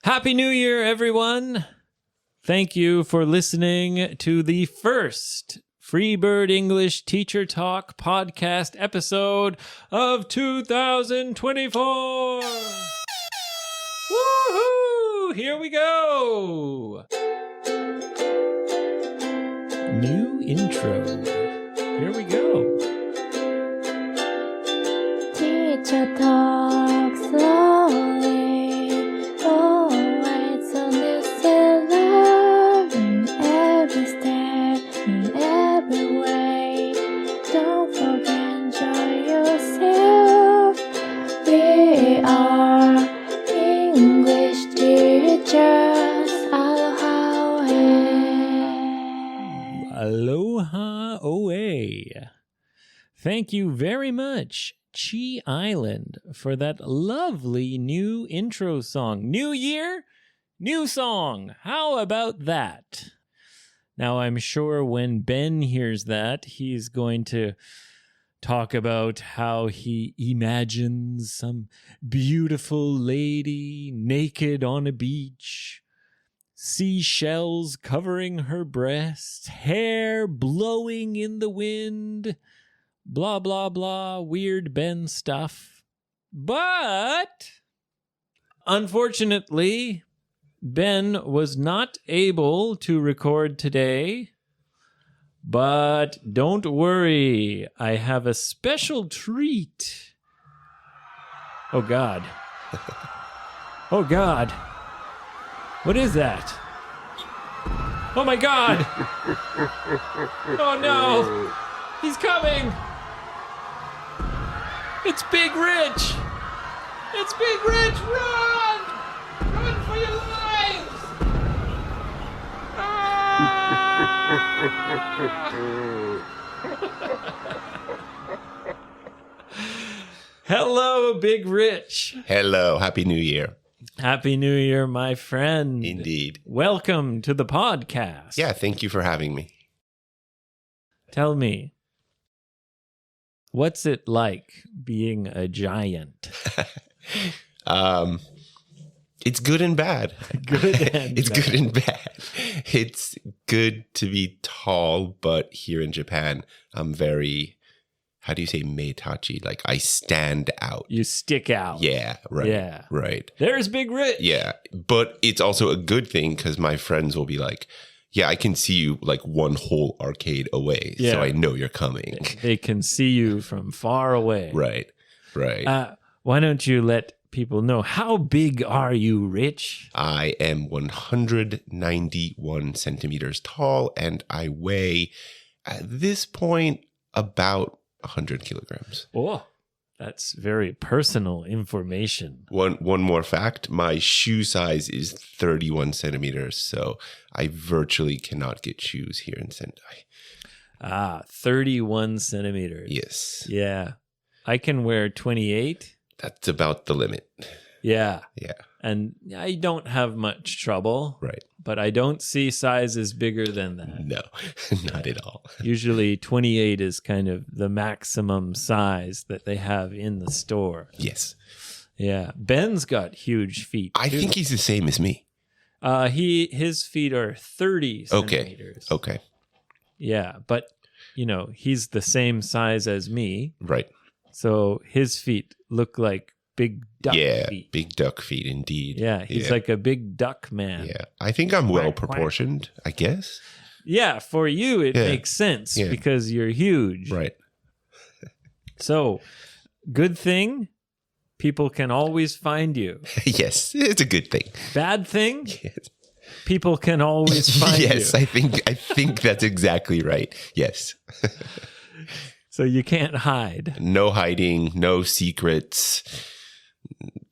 Happy New Year, everyone. Thank you for listening to the first Freebird English Teacher Talk podcast episode of 2024. Woohoo! Here we go. New intro. Here we go. Teacher talk slowly. Oh, it's a lesson learned in every step, in every way. Don't forget, enjoy yourself. We are English teachers. Aloha. Aloha Oe. Thank you very much, Chi Island, for that lovely new intro song. New year, new song. How about that? Now, I'm sure when Ben hears that, he's going to talk about how he imagines some beautiful lady naked on a beach, seashells covering her breast, hair blowing in the wind, blah, blah, blah, weird Ben stuff. But, unfortunately, Ben was not able to record today. But don't worry, I have a special treat. Oh, God. Oh, God. What is that? Oh, my God. Oh, no. He's coming. It's Big Rich. It's Big Rich. Run. Run for your lives. Hello, Big Rich. Hello. Happy New Year. Happy New Year, my friend. Indeed. Welcome to the podcast. Yeah, thank you for having me. Tell me, what's it like being a giant? It's good and bad. Good and It's bad. good and bad. It's good to be tall, but here in Japan, I'm very, how do you say meitachi? Like I stand out. You stick out. Yeah, right. Yeah. Right. There's Big Rich. Yeah. But it's also a good thing because my friends will be like, yeah, I can see you like one whole arcade away. Yeah. So I know you're coming. They can see you from far away. Right. Right. Why don't you let people know, how big are you, Rich? I am 191 centimeters tall, and I weigh, at this point, about 100 kilograms. Oh, that's very personal information. One more fact, my shoe size is 31 centimeters, so I virtually cannot get shoes here in Sendai. 31 centimeters. Yes. Yeah. I can wear 28. That's about the limit. Yeah. Yeah. And I don't have much trouble. Right. But I don't see sizes bigger than that. No, not at all. Usually 28 is kind of the maximum size that they have in the store. Yes. Yeah. Ben's got huge feet. I too. think he's the same as me. His feet are 30 centimeters. Okay. Yeah, but he's the same size as me. Right. So his feet look like big duck feet. Big duck feet indeed. Yeah, he's like a big duck man. Yeah. I think I'm well proportioned, I guess. Yeah, for you it makes sense because you're huge. Right. So, good thing, people can always find you. Yes, it's a good thing. Bad thing, Yes. people can always find you. Yes, I think that's exactly right. Yes. So you can't hide. No hiding, no secrets.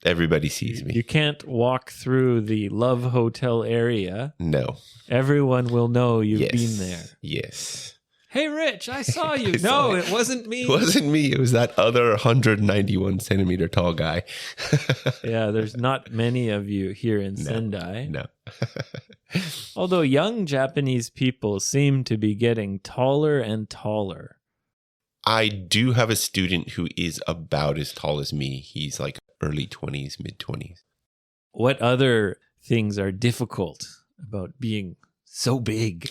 Everybody sees me. You can't walk through the Love Hotel area. No. Everyone will know you've Yes. been there. Yes. Hey, Rich, I saw you. I saw No, it. it wasn't me. It wasn't me. It was that other 191 centimeter tall guy. Yeah, there's not many of you here in Sendai. No. Although young Japanese people seem to be getting taller and taller. I do have a student who is about as tall as me. He's like early 20s, mid 20s. What other things are difficult about being so big?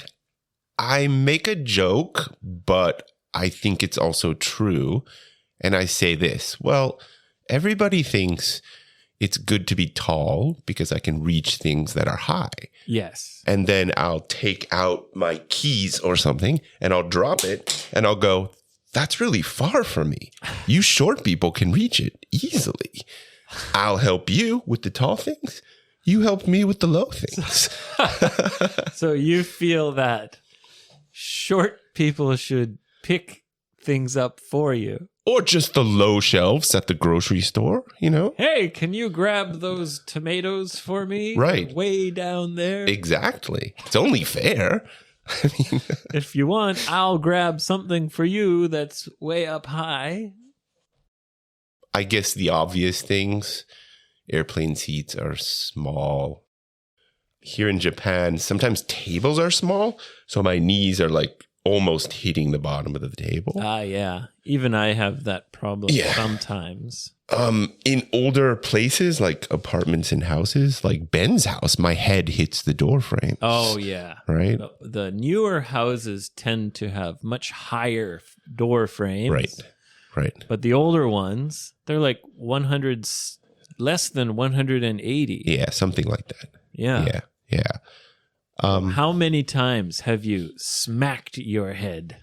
I make a joke, but I think it's also true. And I say this, well, everybody thinks it's good to be tall because I can reach things that are high. Yes. And then I'll take out my keys or something and I'll drop it and I'll go, that's really far from me. You short people can reach it easily. I'll help you with the tall things. You help me with the low things. So you feel that short people should pick things up for you. Or just the low shelves at the grocery store, you know? Hey, can you grab those tomatoes for me? Right. They're way down there. Exactly. It's only fair. I mean, If you want, I'll grab something for you that's way up high. I guess the obvious things, airplane seats are small. Here in Japan, sometimes tables are small, so my knees are like almost hitting the bottom of the table. Yeah. Even I have that problem Yeah. sometimes. In older places like apartments and houses, like Ben's house, my head hits the door frame. Oh, yeah. Right? The newer houses tend to have much higher door frames. Right. But the older ones, they're like less than 180. Yeah, something like that. Yeah. Yeah. How many times have you smacked your head?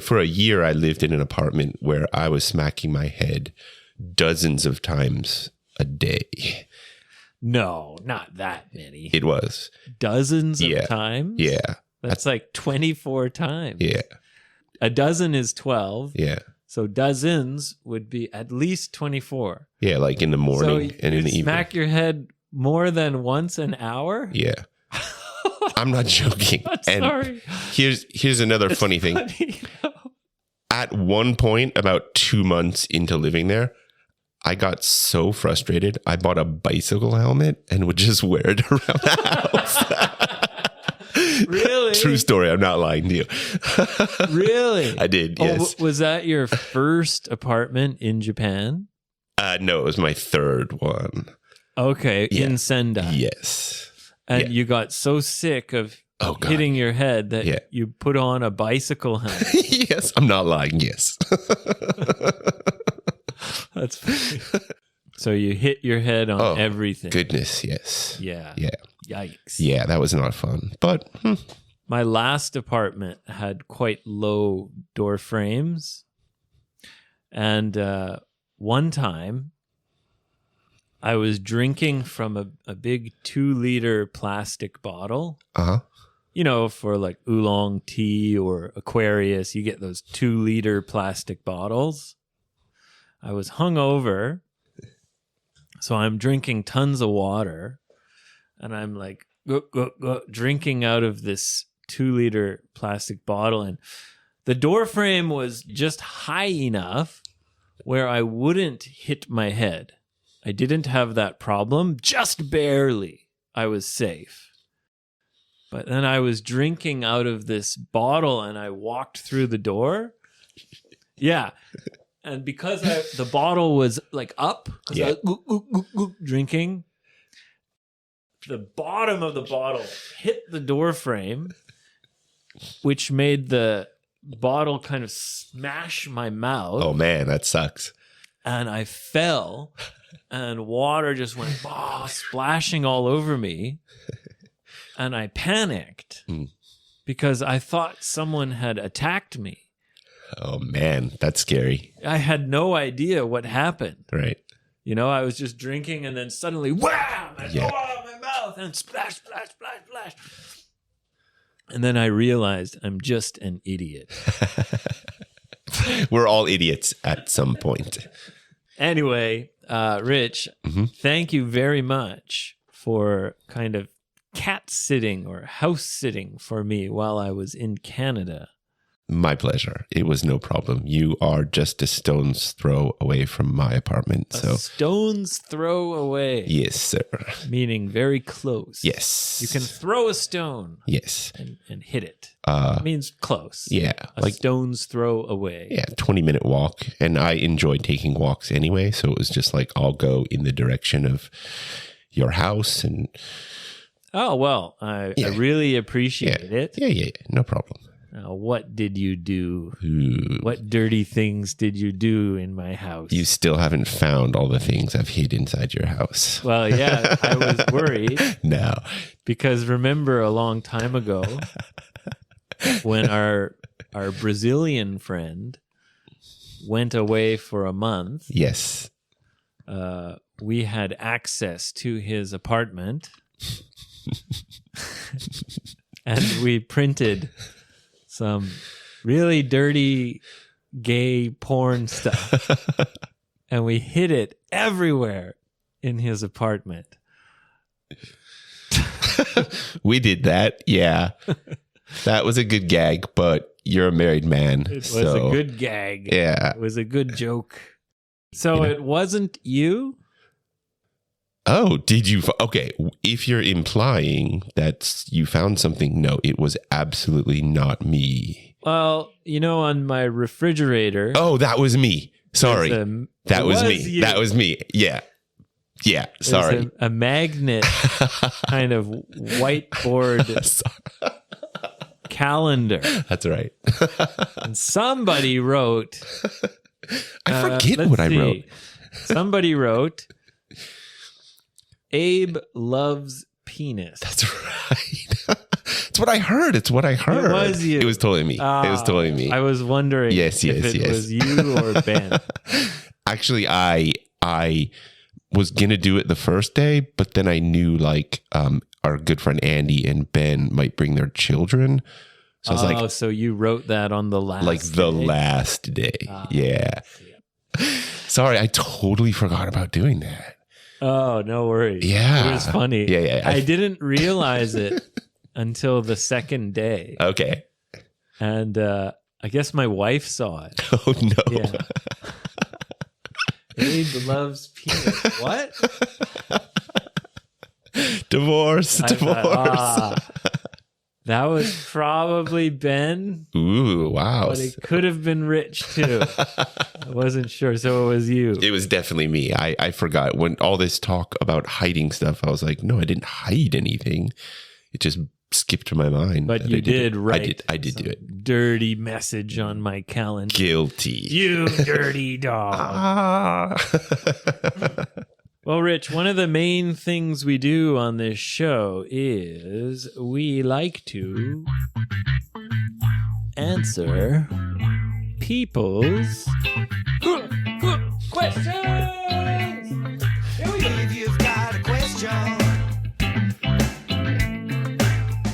For a year, I lived in an apartment where I was smacking my head dozens of times a day. No, not that many. It was. Dozens Yeah. of times? Yeah. That's like 24 times. Yeah. A dozen is 12. Yeah. So dozens would be at least 24. Yeah. Like in the morning and in the evening. Smack your head more than once an hour? Yeah. I'm not joking. I'm And sorry. here's another It's funny thing. funny. At one point, about 2 months into living there, I got so frustrated. I bought a bicycle helmet and would just wear it around the house. Really? True story. I'm not lying to you. Really? I did. Yes. Oh, was that your first apartment in Japan? No, it was my third one. Okay, Yeah. in Sendai. Yes. And Yeah. you got so sick of Oh, God. hitting your head that Yeah. you put on a bicycle helmet. Yes. I'm not lying. Yes. That's funny. So you hit your head on Oh, everything. Goodness. Yes. Yeah. Yeah. Yikes. Yeah. That was not fun. But My last apartment had quite low door frames. And one time I was drinking from a big 2-liter plastic bottle. uh-huh. You know, for like oolong tea or Aquarius, you get those 2-liter plastic bottles. I was hungover, so I'm drinking tons of water, and I'm like drinking out of this 2-liter plastic bottle, and the door frame was just high enough where I wouldn't hit my head. I didn't have that problem, just barely. I was safe. But then I was drinking out of this bottle and I walked through the door. Yeah. And because the bottle was like up, Yeah. drinking, the bottom of the bottle hit the door frame, which made the bottle kind of smash my mouth. Oh, man. That sucks. And I fell and water just went splashing all over me. And I panicked because I thought someone had attacked me. Oh, man. That's scary. I had no idea what happened. Right. You know, I was just drinking and then suddenly, wham! And Yeah. my mouth and splash, splash, splash, splash. And then I realized I'm just an idiot. We're all idiots at some point. Anyway, Rich, thank you very much for kind of cat sitting or house sitting for me while I was in Canada. My pleasure. It was no problem. You are just a stone's throw away from my apartment. A So, stone's throw away, yes, sir. meaning very close. Yes. You can throw a stone Yes. and hit it. It means close. Yeah. A stone's throw away. Yeah, 20-minute walk. And I enjoy taking walks anyway. So it was just like, I'll go in the direction of your house and Oh, well, I Yeah. really appreciate it. yeah, no problem. What did you do? Ooh. What dirty things did you do in my house? You still haven't found all the things I've hid inside your house. Well, yeah, I was worried No. because remember a long time ago when our Brazilian friend went away for a month, Yes. we had access to his apartment and we printed some really dirty gay porn stuff and we hid it everywhere in his apartment. We did that. Yeah. That was a good gag, but you're a married man. It was so, a good gag. Yeah. It was a good joke. So You know? it wasn't you? Oh, did you? Okay. If you're implying that you found something, no, it was absolutely not me. Well, on my refrigerator. Oh, that was me. Sorry. That was me. you. That was me. Yeah. Yeah. There's Sorry. a magnet kind of whiteboard calendar. That's right. And somebody wrote. I forget let's what I see. wrote. Somebody wrote, Abe loves penis. That's right. It's what I heard. It's what I heard. It was you. It was totally me. It was totally me. I was wondering Yes, if yes, it yes. was you or Ben. Actually, I was gonna do it the first day, but then I knew our good friend Andy and Ben might bring their children. So I was So you wrote that on the last the day? last day. Yeah. Sorry, I totally forgot about doing that. Oh, no worries. Yeah. It was funny. Yeah. I didn't realize it until the second day. Okay. And I guess my wife saw it. Oh no. Yeah. Abe loves penis. What? Divorce. I thought, Divorce. that was probably Ben, Ooh, wow. but it could have been Rich too. I wasn't sure. So it was you. It was definitely me. I forgot when all this talk about hiding stuff. I was like, no, I didn't hide anything. It just skipped my mind. But that you I did it. write I did do some it. dirty message on my calendar. Guilty. You dirty dog. Ah. Well, Rich, one of the main things we do on this show is we like to answer people's questions. Here we go. If you've got a question,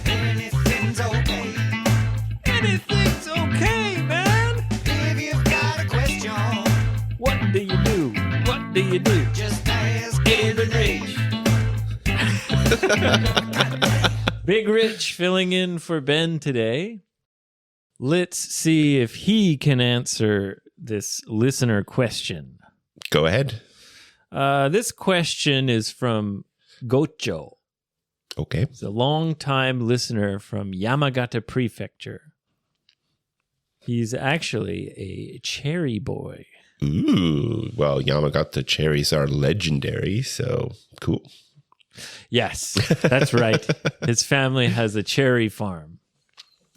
anything's okay. Anything's okay, man. If you've got a question, What do you do? What do you do? just ask Abe and Rich. Big Rich filling in for Ben today. Let's see if he can answer this listener question. Go ahead. This question is from Gocho. Okay. He's a longtime listener from Yamagata Prefecture. He's actually a cherry boy. Ooh. Well, Yamagata cherries are legendary, so cool. Yes, that's right. His family has a cherry farm.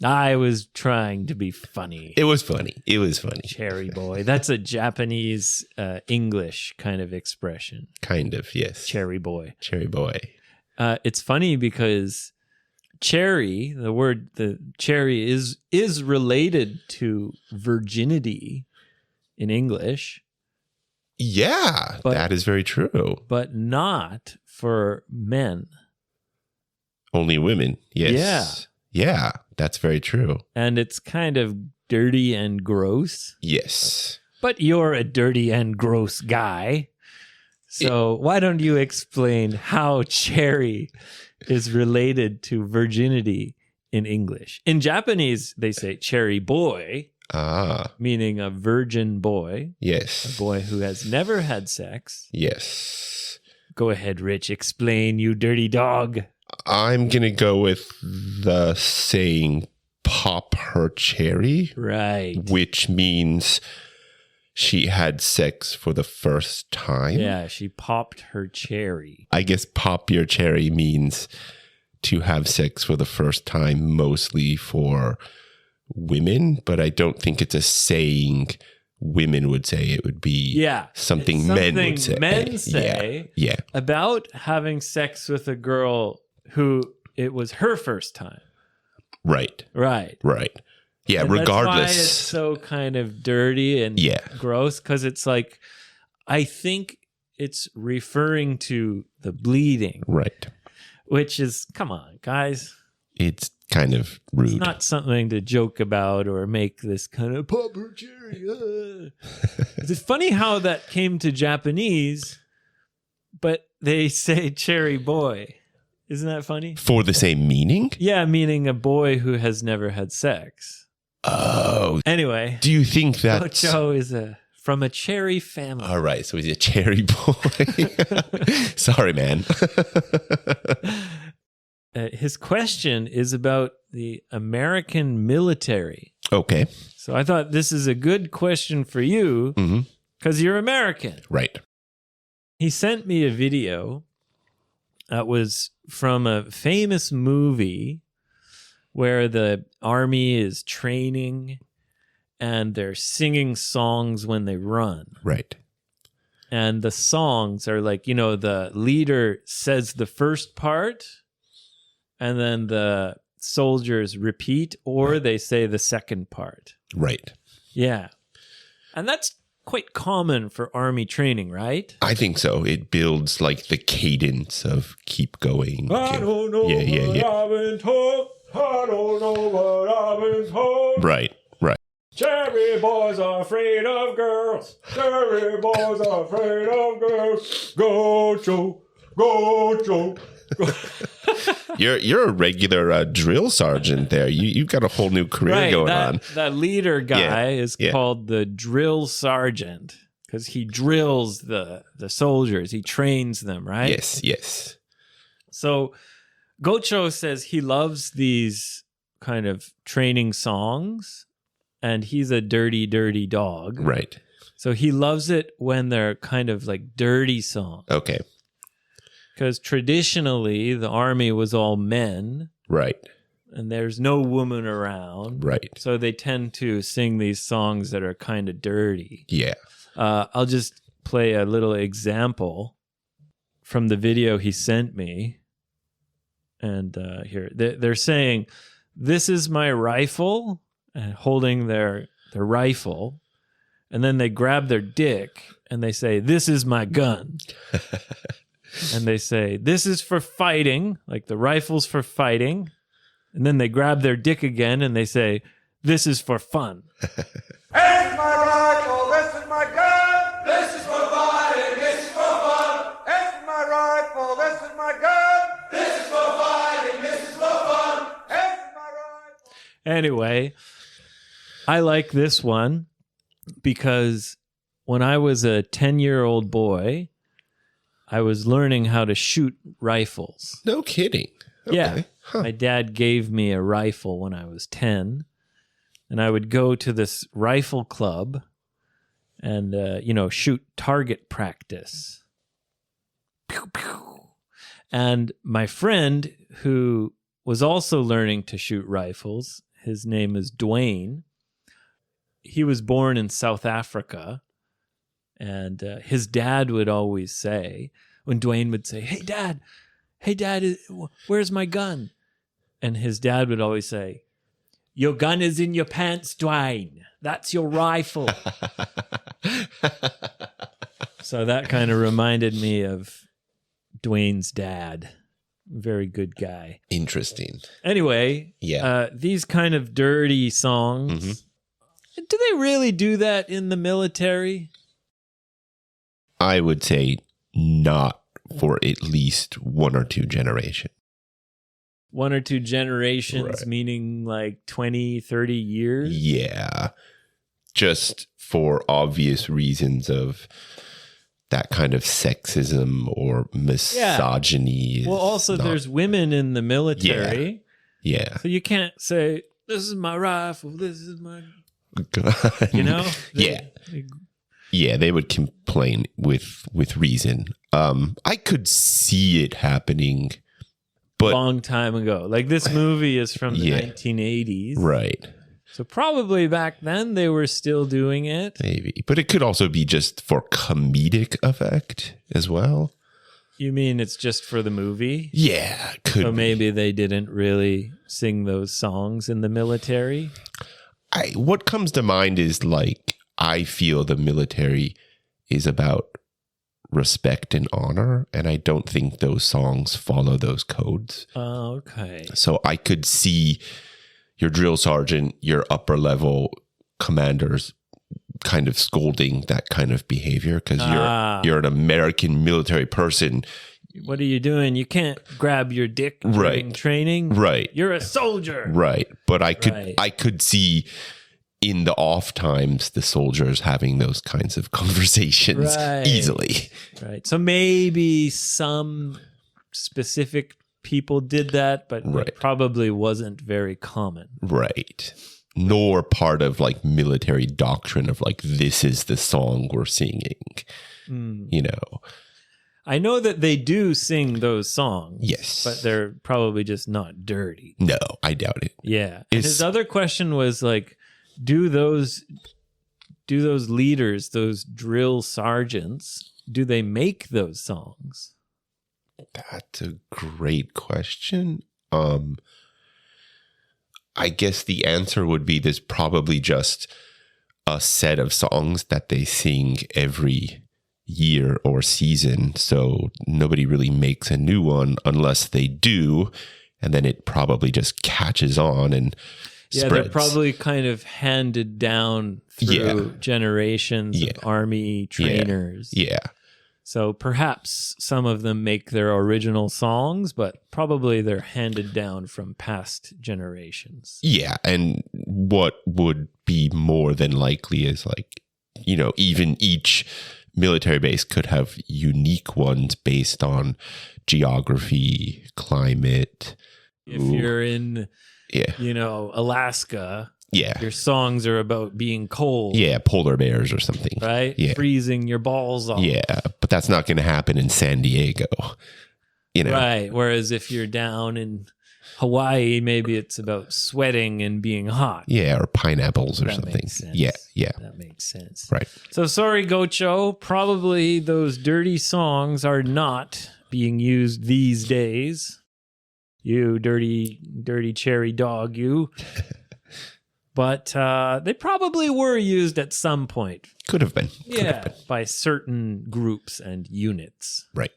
I was trying to be funny. It was funny. It was funny. Cherry boy. That's a Japanese English kind of expression. Kind of, yes. Cherry boy. Cherry boy. It's funny because cherry, the cherry is related to virginity in English, Yeah, But- that is very true. but not for men. Only women. Yes. Yeah, that's very true. And it's kind of dirty and gross. Yes. But you're a dirty and gross guy. So why don't you explain how cherry is related to virginity in English? In Japanese, they say cherry boy, Ah, meaning a virgin boy, a yes. boy who has never had sex. Yes. Go ahead, Rich. Explain, you dirty dog. I'm going to go with the saying pop her cherry, Right. which means she had sex for the first time. Yeah, she popped her cherry. I guess pop your cherry means to have sex for the first time, mostly for women, but I don't think it's a saying women would say. It would be something men would say. Men say Yeah. about having sex with a girl who it was her first time. Right. Right. Yeah, And regardless. That's why it's so kind of dirty and gross, because it's like, I think it's referring to the bleeding, Right. which is, come on, guys. It's kind of rude. It's not something to joke about or make this kind of pop her cherry. It's funny how that came to Japanese, but they say cherry boy. Isn't that funny? For the same meaning? Yeah, meaning a boy who has never had sex. Oh. Anyway, Do you think that's... Gocho is from a cherry family. All right, so he's a cherry boy. Sorry, man. His question is about the American military. Okay. So I thought this is a good question for you Mhm. because you're American. Right. He sent me a video that was from a famous movie where the army is training and they're singing songs when they run. Right. And the songs are like, the leader says the first part and then the soldiers repeat, or they say the second part. Right. Yeah. And that's quite common for army training, right? I think so. It builds like the cadence of keep going. I don't know Yeah. I've been told. I don't know what I've been told. Right. Cherry boys are afraid of girls. Cherry boys are afraid of girls. Go, Joe. You're a regular drill sergeant there. You've got a whole new career going on. That leader guy Yeah, is yeah. called the drill sergeant because he drills the soldiers. He trains them, right? Yes. So Gocho says he loves these kind of training songs, and he's a dirty, dirty dog. Right. So he loves it when they're kind of like dirty songs. Okay. Because traditionally, the army was all men, Right. and there's no woman around. Right. So they tend to sing these songs that are kind of dirty. Yeah. I'll just play a little example from the video he sent me. And here, they're saying, "This is my rifle," and holding their rifle. And then they grab their dick and they say, "This is my gun." And they say, "This is for fighting," like the rifle's for fighting. And then they grab their dick again and they say, "This is for fun." It's my rifle, this is my gun. This is for fighting, this is for fun. It's my rifle, this is my gun. This is for fighting, this is for fun. It's my rifle. Anyway, I like this one because when I was a 10-year-old boy, I was learning how to shoot rifles. No kidding. Okay. Yeah. Huh. My dad gave me a rifle when I was 10, and I would go to this rifle club and, shoot target practice. Pew, pew. And my friend, who was also learning to shoot rifles, his name is Dwayne. He was born in South Africa, and his dad would always say, when Dwayne would say, hey, Dad, where's my gun? And his dad would always say, "Your gun is in your pants, Dwayne. That's your rifle." So that kind of reminded me of Dwayne's dad. Very good guy. Interesting. Anyway, Yeah. these kind of dirty songs, do they really do that in the military? I would say not for at least one or two generations. One or two generations, Right. meaning like 20, 30 years? Yeah. Just for obvious reasons of that kind of sexism or misogyny. is Well, also, not- there's women in the military. Yeah. So you can't say, "This is my rifle, this is my," God. you know? Yeah. Yeah, they would complain with reason. I could see it happening, but Long time ago. Like this movie is from the Yeah. 1980s. right, So probably back then they were still doing it. maybe. But it could also be just for comedic effect as well. You mean it's just for the movie? Yeah, could So be. maybe they didn't really sing those songs in the military? What comes to mind is like I feel the military is about respect and honor, and I don't think those songs follow those codes. Oh, okay. So I could see your drill sergeant, your upper level commanders kind of scolding that kind of behavior because you're an American military person. What are you doing? You can't grab your dick during Right. training. Right. You're a soldier. Right. But I Right. could see in the off times the soldiers having those kinds of conversations Right. easily. Right. So maybe some specific people did that, but Right. it probably wasn't very common. Right. Nor part of like military doctrine of like, this is the song we're singing, you know? I know that they do sing those songs. Yes. But they're probably just not dirty. No, I doubt it. Yeah. And Is- his other question was like, do those leaders, those drill sergeants, do they make those songs? That's a great question. I guess the answer would be there's probably just a set of songs that they sing every year or season. So nobody really makes a new one unless they do. And then it probably just catches on and Yeah, spreads. they're probably kind of handed down through Yeah. generations Yeah. of army trainers. Yeah. So perhaps some of them make their original songs, but probably they're handed down from past generations. Yeah. And what would be more than likely is like, you know, even each military base could have unique ones based on geography, climate. If Ooh. you're in, Yeah. Alaska, Yeah. your songs are about being cold, Yeah. Polar bears or something. right? Yeah. Freezing your balls off. Yeah. But that's not going to happen in San Diego. You know? Right. Whereas if you're down in Hawaii, maybe it's about sweating and being hot. Yeah. Or pineapples or That something. makes sense. Yeah. Yeah. That makes sense. Right. So sorry, Gocho. Probably those dirty songs are not being used these days. You dirty cherry dog, you. But they probably were used at some point. Could have been. Could have Yeah, been. by certain groups and units. Right.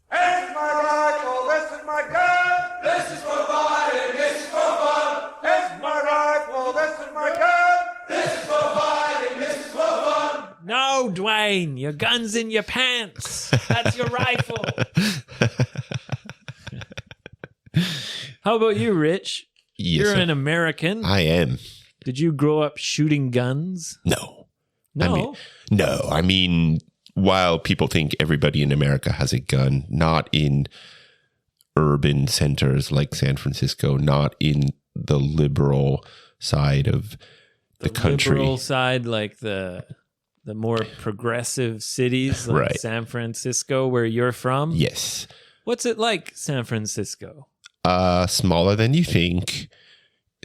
This is my rifle, this is my gun. This is for fighting, this is for fun. This is my rifle, this is my gun. This is for fighting, this is for fun. No, Dwayne, your gun's in your pants. That's your rifle. How about you, Rich? Yes, You're sir. an American. I am. Did you grow up shooting guns? No. No. I mean, while people think everybody in America has a gun, not in urban centers like San Francisco, not in the liberal side of the country. Liberal side, like the more progressive cities, like Right. San Francisco, where you're from. Yes. What's it like, San Francisco? Smaller than you think.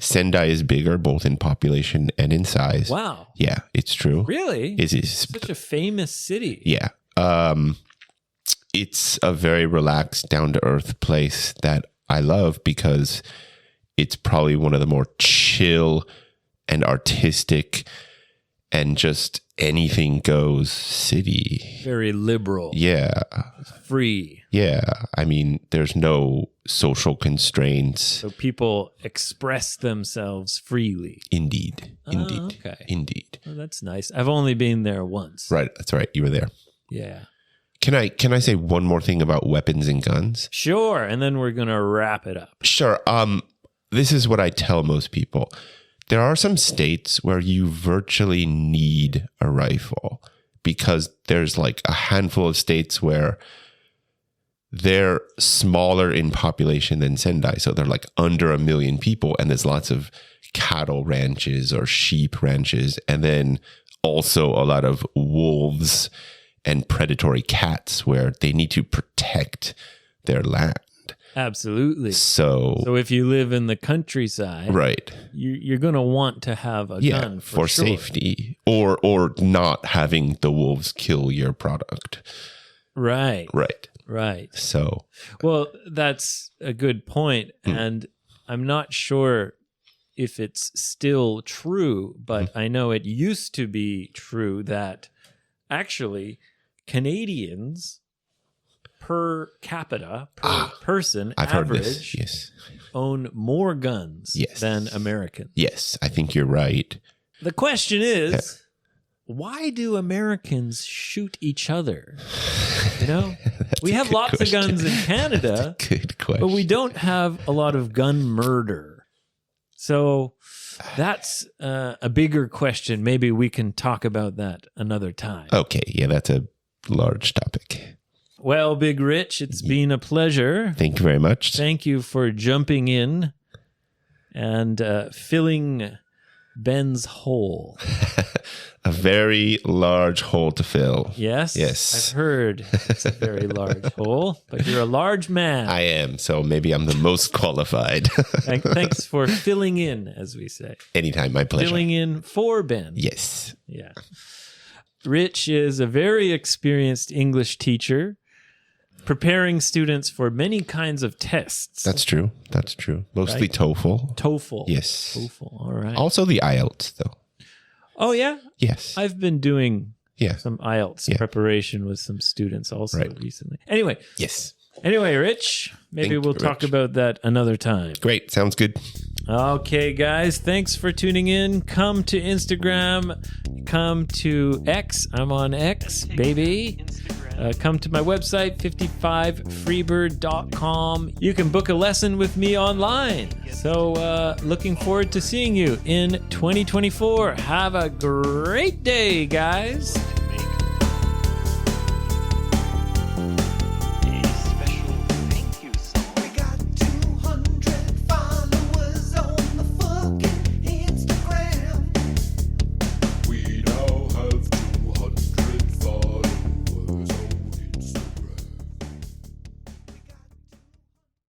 Sendai is bigger, both in population and in size. Wow. Yeah, it's true. Really? It is. Such a famous city. Yeah. It's a very relaxed, down to earth place that I love because it's probably one of the more chill and artistic and just anything goes city. Very liberal. Yeah. Free. Yeah. I mean, there's no social constraints. So people express themselves freely. Indeed. Indeed. Oh, okay. Indeed. Well, that's nice. I've only been there once. Right. That's right. You were there. Yeah. Can I say one more thing about weapons and guns? Sure. And then we're going to wrap it up. Sure. This is what I tell most people. There are some states where you virtually need a rifle because there's like a handful of states where they're smaller in population than Sendai. So they're like under 1 million people and there's lots of cattle ranches or sheep ranches. And then also a lot of wolves and predatory cats where they need to protect their land. Absolutely. So So if you live in the countryside, right. you're going to want to have a Yeah, gun for sure. safety or not having the wolves kill your product. Right. Right. Right. So Well, that's a good point, and I'm not sure if it's still true, but I know it used to be true that actually Canadians per capita, per person, I've heard average, this. Yes. own more guns Yes. than Americans. Yes, I think you're right. The question is, why do Americans shoot each other? You know, we a have good lots question. of guns in Canada, Good question. but we don't have a lot of gun murder. So that's a bigger question. Maybe we can talk about that another time. Okay, yeah, that's a large topic. Well, Big Rich, it's been a pleasure. Thank you very much. Thank you for jumping in and filling Ben's hole. A very large hole to fill. Yes? Yes. I've heard it's a very large hole, but you're a large man. I am, so maybe I'm the most qualified. Thanks for filling in, as we say. Anytime, my pleasure. Filling in for Ben. Yes. Yeah. Rich is a very experienced English teacher, preparing students for many kinds of tests. That's true. That's true. Mostly Right. TOEFL. TOEFL. Yes. TOEFL. All right. Also the IELTS, though. Oh, yeah. Yes. I've been doing Yeah. some IELTS Yeah. preparation with some students also Right. recently. Anyway, Yes. Rich, maybe Thank you we'll very talk much. about that another time. Great. Sounds good. Okay, guys, thanks for tuning in. Come to Instagram, come to X. I'm on X, baby. Come to my website, 55freebird.com. You can book a lesson with me online. So, looking forward to seeing you in 2024. Have a great day, guys.